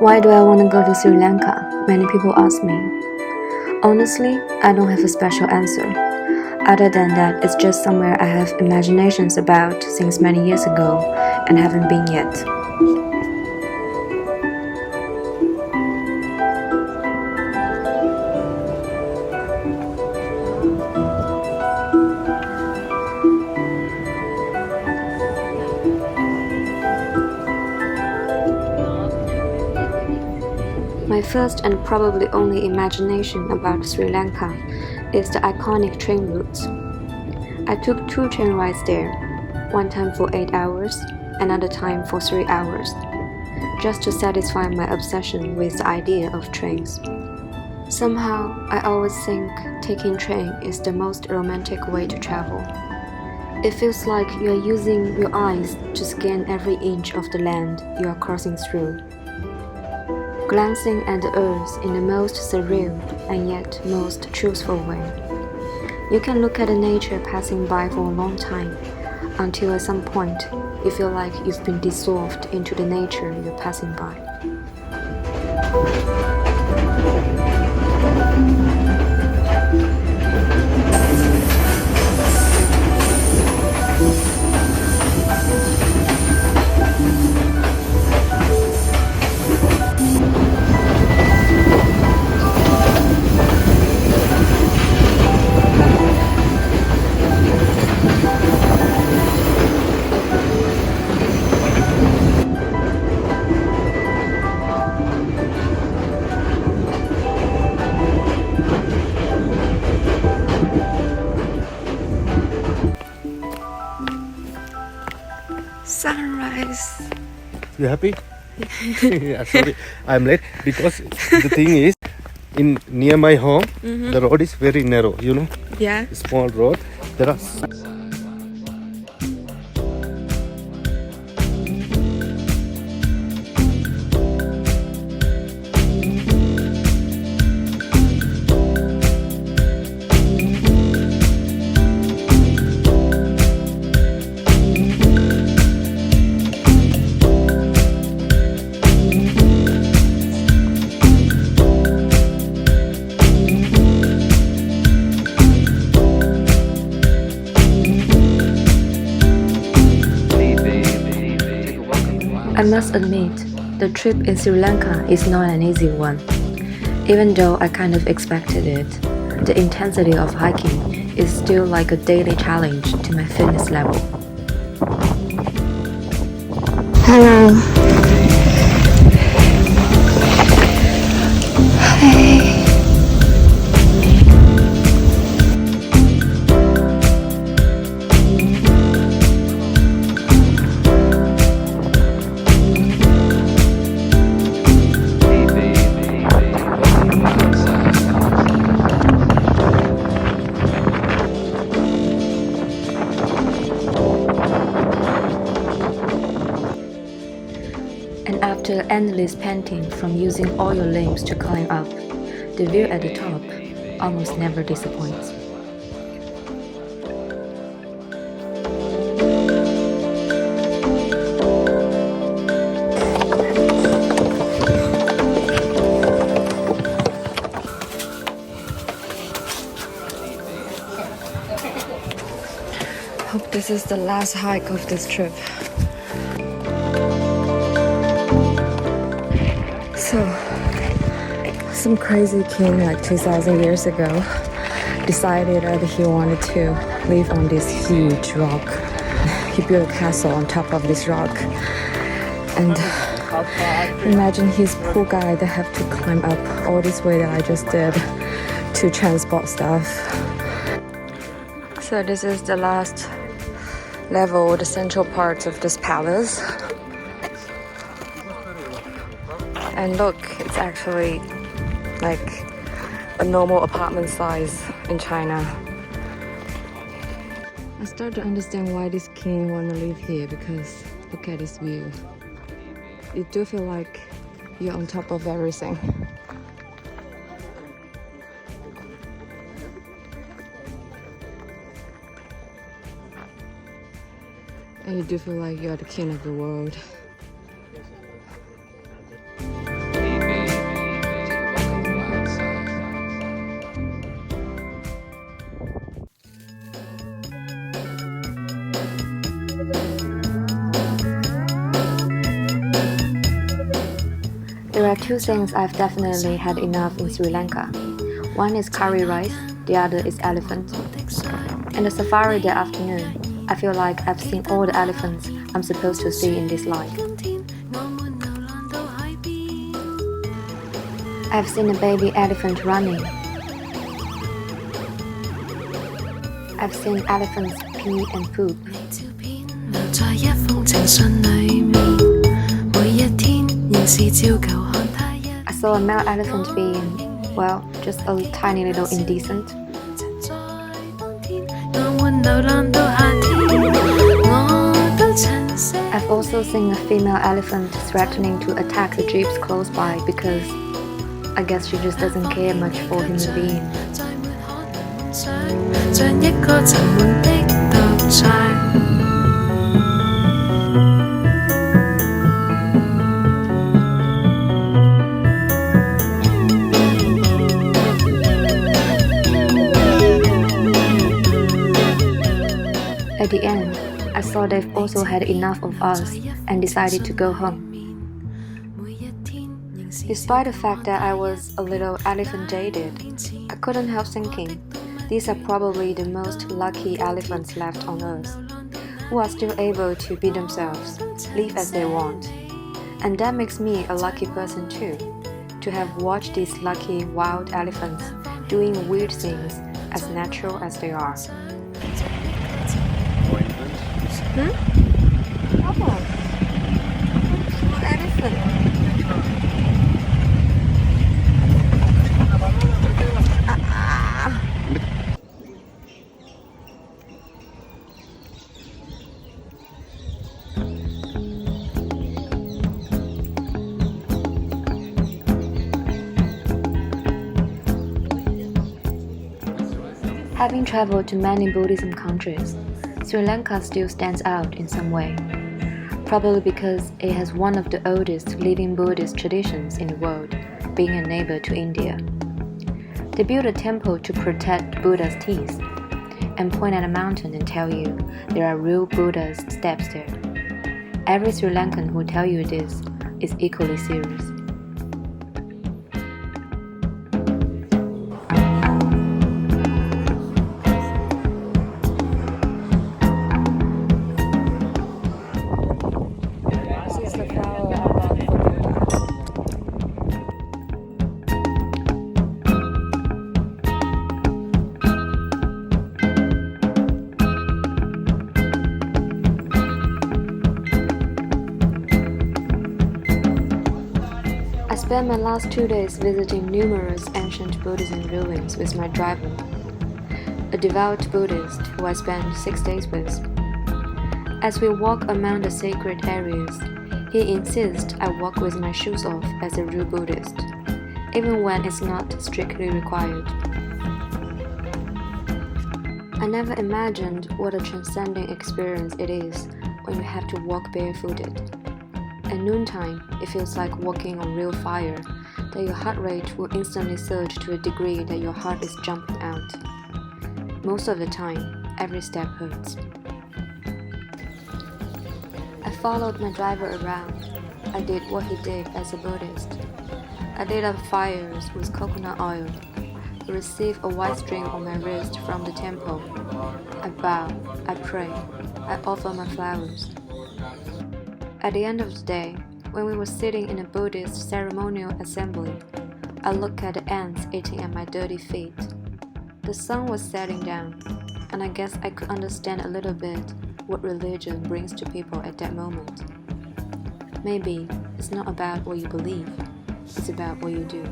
Why do I want to go to Sri Lanka? Many people ask me. Honestly, I don't have a special answer. Other than that, it's just somewhere I have imaginations about since many years ago and haven't been yet. My first and probably only imagination about Sri Lanka is the iconic train routes. I took 2 train rides there, one time for 8 hours, another time for 3 hours, just to satisfy my obsession with the idea of trains. Somehow, I always think taking train is the most romantic way to travel. It feels like you are using your eyes to scan every inch of the land you are crossing through, glancing at the earth in the most surreal and yet most truthful way. You can look at the nature passing by for a long time, until at some point you feel like you've been dissolved into the nature you're passing by. Sunrise. You happy? Yeah, sorry, I'm late because the thing is, in near my home, the road is very narrow. You know, Yeah. small road. There are. I must admit, the trip in Sri Lanka is not an easy one. Even though I kind of expected it, the intensity of hiking is still like a daily challenge to my fitness level. Hello. Hey. And after endless panting from using all your limbs to climb up, the view at the top almost never disappoints. Hope this is the last hike of this trip. So, some crazy king like 2,000 years ago decided that he wanted to live on this huge rock. He built a castle on top of this rock. And imagine his poor guy that have to climb up all this way that I just did to transport stuff. So this is the last level, the central part of this palace. And look, it's actually like a normal apartment size in China. I start to understand why this king want to live here, because look at this view. You do feel like you're on top of everything. And you do feel like you're the king of the world. are two things I've definitely had enough in Sri Lanka. One is curry rice, the other is elephant. In the safari that afternoon, I feel like I've seen all the elephants I'm supposed to see in this life. I've seen a baby elephant running. I've seen elephants pee and poop. I saw a male elephant being, well, just a tiny little indecent. I've also seen a female elephant threatening to attack the jeeps close by because I guess she just doesn't care much for human beings. At the end, I saw they've also had enough of us and decided to go home. Despite the fact that I was a little elephant jaded, I couldn't help thinking, these are probably the most lucky elephants left on earth, who are still able to be themselves, live as they want. And that makes me a lucky person too, to have watched these lucky wild elephants doing weird things as natural as they are. Having traveled to many Buddhism countries, Sri Lanka still stands out in some way, probably because it has one of the oldest living Buddhist traditions in the world, being a neighbor to India. They built a temple to protect Buddha's teeth, and point at a mountain and tell you there are real Buddha's steps there. Every Sri Lankan who tell you this is equally serious. I spent my last 2 days visiting numerous ancient Buddhism ruins with my driver, a devout Buddhist who I spent 6 days with. As we walk among the sacred areas, he insists I walk with my shoes off as a real Buddhist, even when it's not strictly required. I never imagined what a transcending experience it is when you have to walk barefooted. At noontime, it feels like walking on real fire, that your heart rate will instantly surge to a degree that your heart is jumping out. Most of the time, every step hurts. I followed my driver around. I did what he did as a Buddhist. I lit up fires with coconut oil. I received a white string on my wrist from the temple. I bow, I pray, I offer my flowers. At the end of the day, when we were sitting in a Buddhist ceremonial assembly, I looked at the ants eating at my dirty feet. The sun was setting down, and I guess I could understand a little bit what religion brings to people at that moment. Maybe it's not about what you believe, it's about what you do.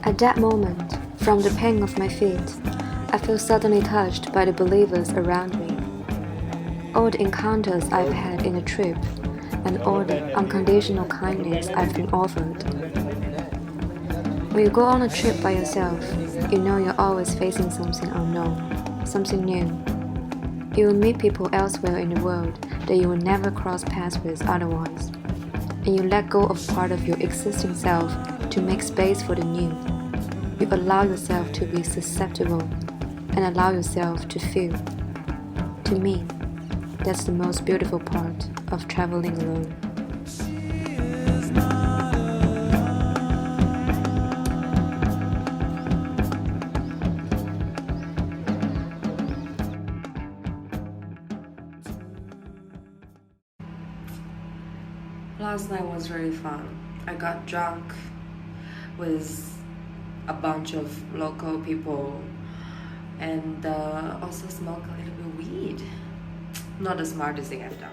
At that moment, from the pain of my feet, I feel suddenly touched by the believers around me. All the encounters I've had in the trip, and all the unconditional kindness I've been offered. When you go on a trip by yourself, you know you're always facing something unknown, something new. You will meet people elsewhere in the world that you will never cross paths with otherwise. And you let go of part of your existing self to make space for the new. You allow yourself to be susceptible and allow yourself to feel. To me, that's the most beautiful part of traveling alone. Last night was really fun. I got drunk with a bunch of local people and also smoked a little bit of weed. Not the smartest thing I've done.